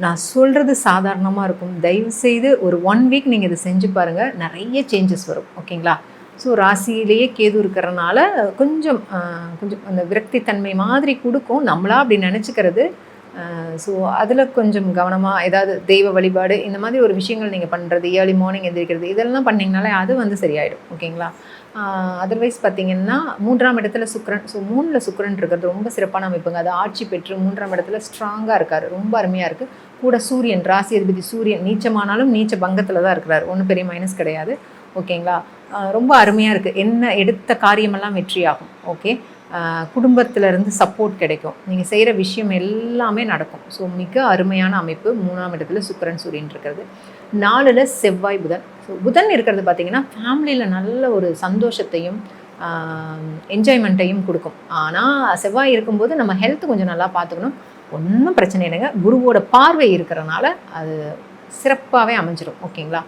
நான் சொல்கிறது சாதாரணமாக இருக்கும். தயவுசெய்து ஒரு 1 வீக் நீங்கள் இதை செஞ்சு பாருங்கள், நிறைய சேஞ்சஸ் வரும். ஓகேங்களா? ஸோ ராசியிலேயே கேது இருக்கிறனால கொஞ்சம் கொஞ்சம் அந்த விரக்தித்தன்மை மாதிரி கொடுக்கும். நம்மளா அப்படி நினச்சிக்கிறது. ஸோ அதில் கொஞ்சம் கவனமாக ஏதாவது தெய்வ வழிபாடு இந்த மாதிரி ஒரு விஷயங்கள் நீங்கள் பண்ணுறது, ஏர்லி மார்னிங் எந்திரிக்கிறது இதெல்லாம் பண்ணிங்கனாலே அது வந்து சரியாயிடும். ஓகேங்களா? அதர்வைஸ் பார்த்தீங்கன்னா 3ஆம் இடத்துல சுக்கிரன். ஸோ 3ல் சுக்கிரன் இருக்கிறது ரொம்ப சிறப்பான அமைப்புங்க. அது ஆட்சி பெற்று 3ஆம் இடத்துல ஸ்ட்ராங்காக இருக்கார். ரொம்ப அருமையாக இருக்குது. கூட சூரியன், ராசி அதிபதி சூரியன் நீச்சமானாலும் நீச்ச பங்கத்தில் தான் இருக்கிறார். ஒன்றும் பெரிய மைனஸ் கிடையாது. ஓகேங்களா? ரொம்ப அருமையாக இருக்குது. என்ன எடுத்த காரியமெல்லாம் வெற்றியாகும். ஓகே. குடும்பத்திலேருந்து சப்போர்ட் கிடைக்கும். நீங்கள் செய்கிற விஷயம் எல்லாமே நடக்கும். ஸோ மிக அருமையான அமைப்பு. 3ஆம் இடத்துல சுக்கிரன் சூரியன் இருக்கிறது. 4ல் செவ்வாய் புதன். ஸோ புதன் இருக்கிறது பார்த்திங்கன்னா ஃபேமிலியில் நல்ல ஒரு சந்தோஷத்தையும் என்ஜாய்மெண்ட்டையும் கொடுக்கும். ஆனால் செவ்வாய் இருக்கும்போது நம்ம ஹெல்த் கொஞ்சம் நல்லா பார்த்துக்கணும். ஒன்றும் பிரச்சனை இல்லைங்க. குருவோட பார்வை இருக்கிறனால அது சிறப்பாகவே அமைஞ்சிடும். ஓகேங்களா?